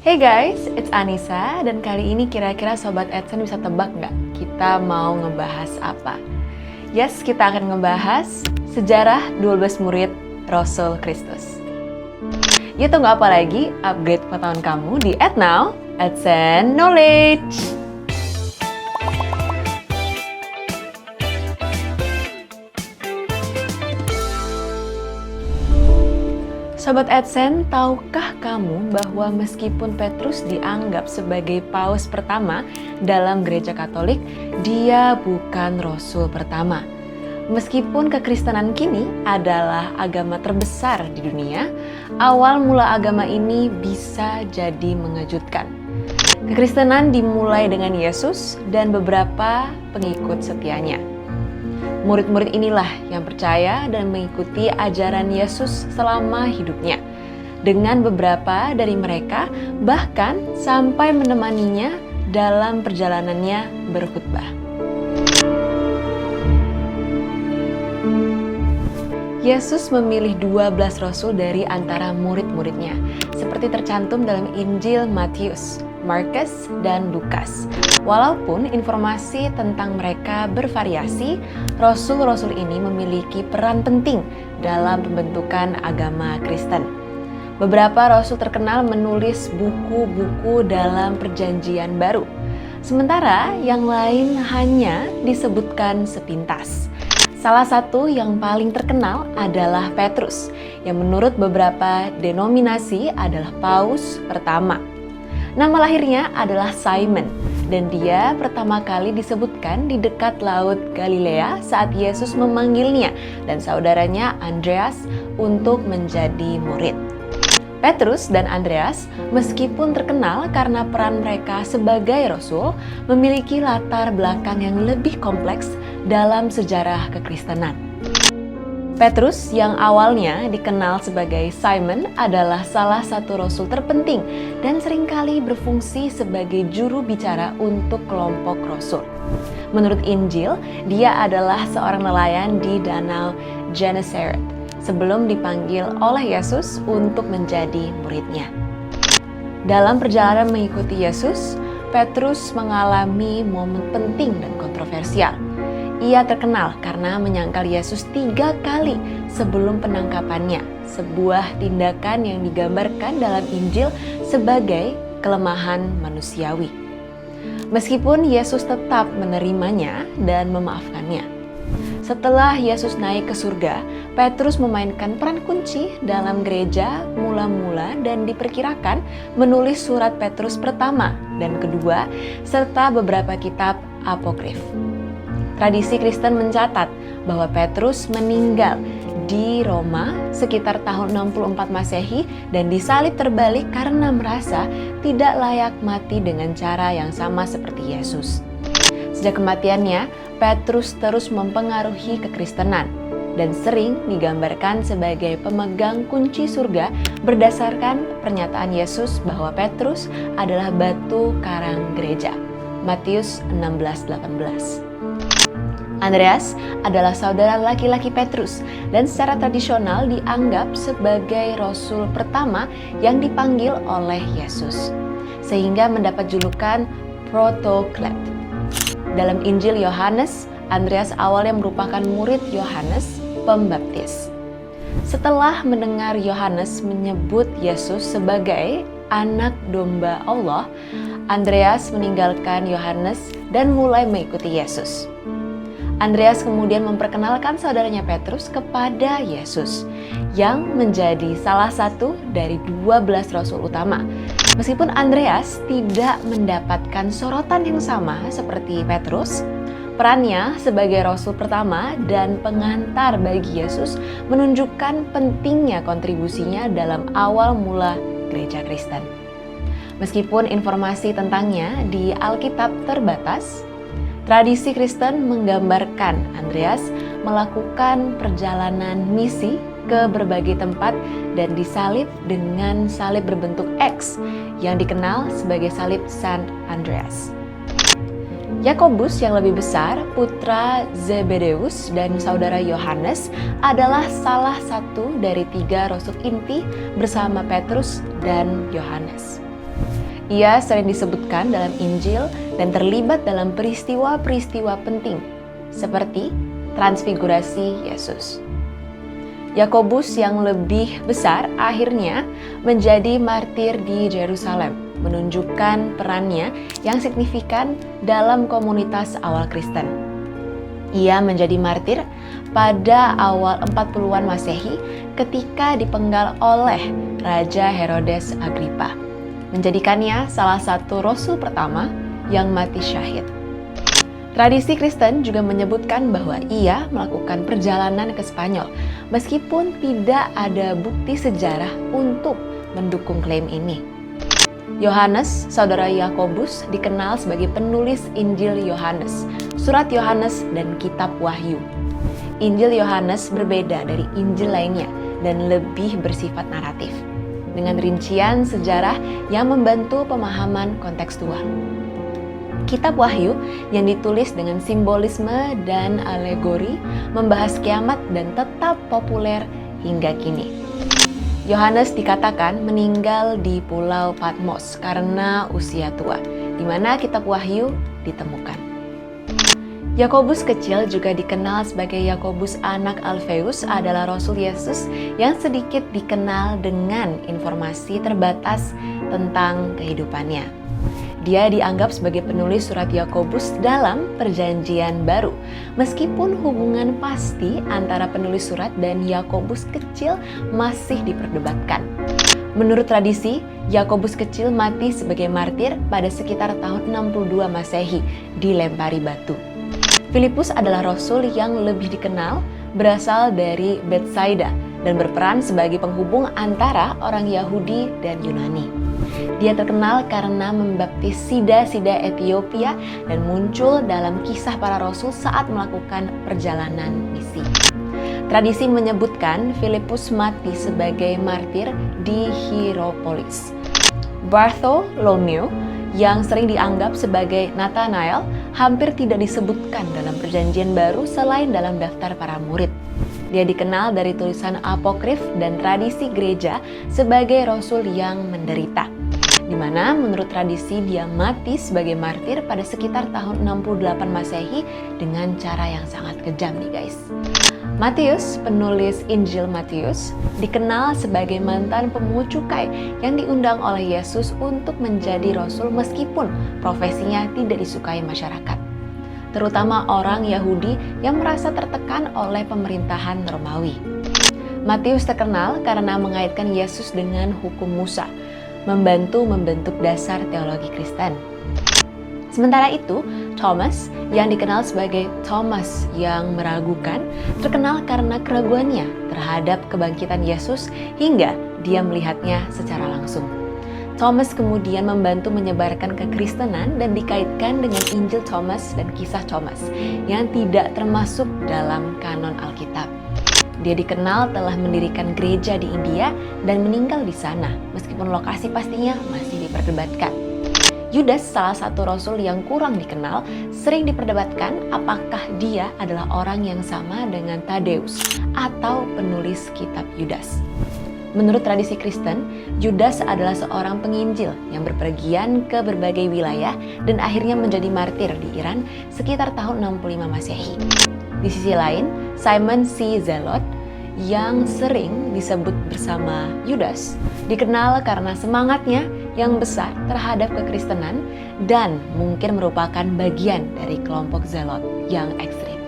Hey guys, it's Anissa dan kali ini kira-kira Sobat Adsen bisa tebak nggak kita mau ngebahas apa? Yes, kita akan ngebahas sejarah 12 murid Rasul Kristus. Yuk tunggu apa lagi? Upgrade pengetahuan kamu di AdNow, Adsen Knowledge! Sobat Adsen, tahukah kamu bahwa meskipun Petrus dianggap sebagai paus pertama dalam gereja Katolik, dia bukan rasul pertama. Meskipun kekristenan kini adalah agama terbesar di dunia, awal mula agama ini bisa jadi mengejutkan. Kekristenan dimulai dengan Yesus dan beberapa pengikut setianya. Murid-murid inilah yang percaya dan mengikuti ajaran Yesus selama hidupnya. Dengan beberapa dari mereka bahkan sampai menemaninya dalam perjalanannya berkhutbah. Yesus memilih 12 rasul dari antara murid-muridnya, seperti tercantum dalam Injil Matius, Markus, dan Lukas. Walaupun informasi tentang mereka bervariasi, rasul-rasul ini memiliki peran penting dalam pembentukan agama Kristen. Beberapa rasul terkenal menulis buku-buku dalam Perjanjian Baru, sementara yang lain hanya disebutkan sepintas. Salah satu yang paling terkenal adalah Petrus, yang menurut beberapa denominasi adalah paus pertama. Nama lahirnya adalah Simon, dan dia pertama kali disebutkan di dekat Laut Galilea saat Yesus memanggilnya dan saudaranya Andreas untuk menjadi murid. Petrus dan Andreas, meskipun terkenal karena peran mereka sebagai rasul, memiliki latar belakang yang lebih kompleks dalam sejarah kekristenan. Petrus yang awalnya dikenal sebagai Simon adalah salah satu rasul terpenting dan seringkali berfungsi sebagai juru bicara untuk kelompok rasul. Menurut Injil, dia adalah seorang nelayan di Danau Genesaret sebelum dipanggil oleh Yesus untuk menjadi muridnya. Dalam perjalanan mengikuti Yesus, Petrus mengalami momen penting dan kontroversial. Ia terkenal karena menyangkal Yesus 3 kali sebelum penangkapannya, sebuah tindakan yang digambarkan dalam Injil sebagai kelemahan manusiawi. Meskipun Yesus tetap menerimanya dan memaafkannya. Setelah Yesus naik ke surga, Petrus memainkan peran kunci dalam gereja mula-mula dan diperkirakan menulis surat Petrus pertama dan kedua, serta beberapa kitab apokrif. Tradisi Kristen mencatat bahwa Petrus meninggal di Roma sekitar tahun 64 Masehi dan disalib terbalik karena merasa tidak layak mati dengan cara yang sama seperti Yesus. Sejak kematiannya, Petrus terus mempengaruhi kekristenan dan sering digambarkan sebagai pemegang kunci surga berdasarkan pernyataan Yesus bahwa Petrus adalah batu karang gereja. Matius 16:18. Andreas adalah saudara laki-laki Petrus dan secara tradisional dianggap sebagai rasul pertama yang dipanggil oleh Yesus, sehingga mendapat julukan Protoklet. Dalam Injil Yohanes, Andreas awalnya merupakan murid Yohanes Pembaptis. Setelah mendengar Yohanes menyebut Yesus sebagai anak domba Allah, Andreas meninggalkan Yohanes dan mulai mengikuti Yesus. Andreas kemudian memperkenalkan saudaranya Petrus kepada Yesus, yang menjadi salah satu dari 12 rasul utama. Meskipun Andreas tidak mendapatkan sorotan yang sama seperti Petrus, perannya sebagai rasul pertama dan pengantar bagi Yesus menunjukkan pentingnya kontribusinya dalam awal mula gereja Kristen. Meskipun informasi tentangnya di Alkitab terbatas, tradisi Kristen menggambarkan Andreas melakukan perjalanan misi ke berbagai tempat dan disalib dengan salib berbentuk X yang dikenal sebagai salib Saint Andreas. Yakobus yang lebih besar, putra Zebedeus dan saudara Yohanes adalah salah satu dari 3 rasul inti bersama Petrus dan Yohanes. Ia sering disebutkan dalam Injil dan terlibat dalam peristiwa-peristiwa penting, seperti transfigurasi Yesus. Yakobus yang lebih besar akhirnya menjadi martir di Yerusalem, menunjukkan perannya yang signifikan dalam komunitas awal Kristen. Ia menjadi martir pada awal 40-an Masehi ketika dipenggal oleh Raja Herodes Agripa, menjadikannya salah satu rasul pertama yang mati syahid. Tradisi Kristen juga menyebutkan bahwa ia melakukan perjalanan ke Spanyol, meskipun tidak ada bukti sejarah untuk mendukung klaim ini. Yohanes, saudara Yakobus, dikenal sebagai penulis Injil Yohanes, Surat Yohanes, dan Kitab Wahyu. Injil Yohanes berbeda dari Injil lainnya dan lebih bersifat naratif, dengan rincian sejarah yang membantu pemahaman kontekstual. Kitab Wahyu yang ditulis dengan simbolisme dan alegori membahas kiamat dan tetap populer hingga kini. Yohanes dikatakan meninggal di Pulau Patmos karena usia tua, di mana Kitab Wahyu ditemukan. Yakobus kecil, juga dikenal sebagai Yakobus anak Alfeus, adalah Rasul Yesus yang sedikit dikenal dengan informasi terbatas tentang kehidupannya. Dia dianggap sebagai penulis surat Yakobus dalam Perjanjian Baru, meskipun hubungan pasti antara penulis surat dan Yakobus kecil masih diperdebatkan. Menurut tradisi, Yakobus kecil mati sebagai martir pada sekitar tahun 62 Masehi, dilempari batu. Filipus adalah rasul yang lebih dikenal, berasal dari Betsaida dan berperan sebagai penghubung antara orang Yahudi dan Yunani. Dia terkenal karena membaptis Sida-Sida Ethiopia dan muncul dalam Kisah Para Rasul saat melakukan perjalanan misi. Tradisi menyebutkan Filipus mati sebagai martir di Hierapolis. Bartholomew, yang sering dianggap sebagai Nathanael, hampir tidak disebutkan dalam Perjanjian Baru selain dalam daftar para murid. Dia dikenal dari tulisan apokrif dan tradisi gereja sebagai rasul yang menderita, di mana menurut tradisi dia mati sebagai martir pada sekitar tahun 68 Masehi dengan cara yang sangat kejam nih guys. Matius, penulis Injil Matius, dikenal sebagai mantan pemungut cukai yang diundang oleh Yesus untuk menjadi rasul meskipun profesinya tidak disukai masyarakat, terutama orang Yahudi yang merasa tertekan oleh pemerintahan Romawi. Matius terkenal karena mengaitkan Yesus dengan hukum Musa, membantu membentuk dasar teologi Kristen. Sementara itu, Thomas, yang dikenal sebagai Thomas yang meragukan, terkenal karena keraguannya terhadap kebangkitan Yesus hingga dia melihatnya secara langsung. Thomas kemudian membantu menyebarkan kekristenan dan dikaitkan dengan Injil Thomas dan Kisah Thomas yang tidak termasuk dalam kanon Alkitab. Dia dikenal telah mendirikan gereja di India dan meninggal di sana, meskipun lokasi pastinya masih diperdebatkan. Yudas, salah satu rasul yang kurang dikenal, sering diperdebatkan apakah dia adalah orang yang sama dengan Tadeus atau penulis kitab Yudas. Menurut tradisi Kristen, Yudas adalah seorang penginjil yang berpergian ke berbagai wilayah dan akhirnya menjadi martir di Iran sekitar tahun 65 Masehi. Di sisi lain, Simon C. Zelot, yang sering disebut bersama Yudas, dikenal karena semangatnya yang besar terhadap kekristenan dan mungkin merupakan bagian dari kelompok Zelot yang ekstrim.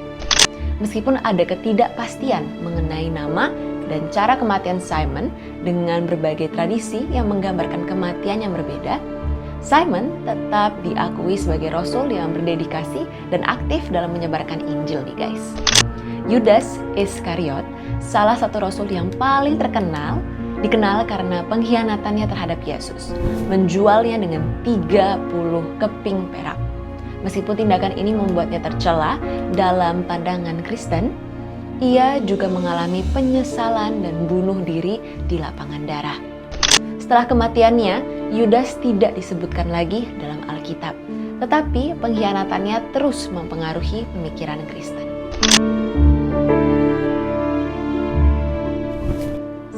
Meskipun ada ketidakpastian mengenai nama dan cara kematian Simon dengan berbagai tradisi yang menggambarkan kematian yang berbeda, Simon tetap diakui sebagai rasul yang berdedikasi dan aktif dalam menyebarkan Injil nih guys. Yudas Iskariot, salah satu rasul yang paling terkenal, dikenal karena pengkhianatannya terhadap Yesus, menjualnya dengan 30 keping perak. Meskipun tindakan ini membuatnya tercela dalam pandangan Kristen, ia juga mengalami penyesalan dan bunuh diri di lapangan darah. Setelah kematiannya, Yudas tidak disebutkan lagi dalam Alkitab, tetapi pengkhianatannya terus mempengaruhi pemikiran Kristen.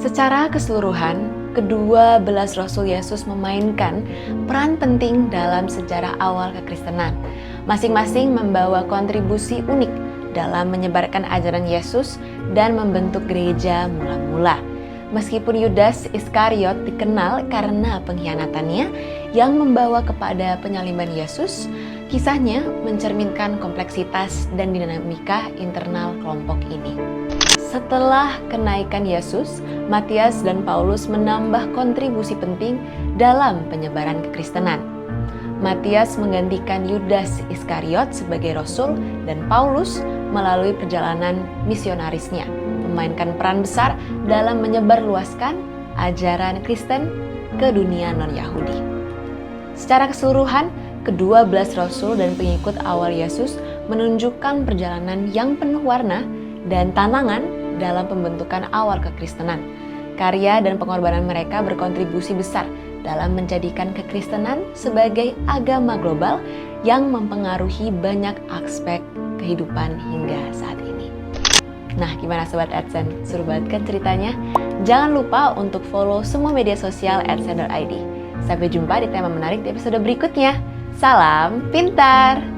Secara keseluruhan, kedua belas Rasul Yesus memainkan peran penting dalam sejarah awal kekristenan. Masing-masing membawa kontribusi unik dalam menyebarkan ajaran Yesus dan membentuk gereja mula-mula. Meskipun Yudas Iskariot dikenal karena pengkhianatannya yang membawa kepada penyaliban Yesus, kisahnya mencerminkan kompleksitas dan dinamika internal kelompok ini. Setelah kenaikan Yesus, Matius dan Paulus menambah kontribusi penting dalam penyebaran kekristenan. Matius menggantikan Yudas Iskariot sebagai rasul dan Paulus melalui perjalanan misionarisnya memainkan peran besar dalam menyebarluaskan ajaran Kristen ke dunia non-Yahudi. Secara keseluruhan, kedua belas rasul dan pengikut awal Yesus menunjukkan perjalanan yang penuh warna dan tantangan dalam pembentukan awal kekristenan. Karya dan pengorbanan mereka berkontribusi besar dalam menjadikan kekristenan sebagai agama global yang mempengaruhi banyak aspek kehidupan hingga saat ini. Nah, gimana Sobat AdSense? Seru banget kan ceritanya? Jangan lupa untuk follow semua media sosial @adsense.id. Sampai jumpa di tema menarik di episode berikutnya. Salam pintar!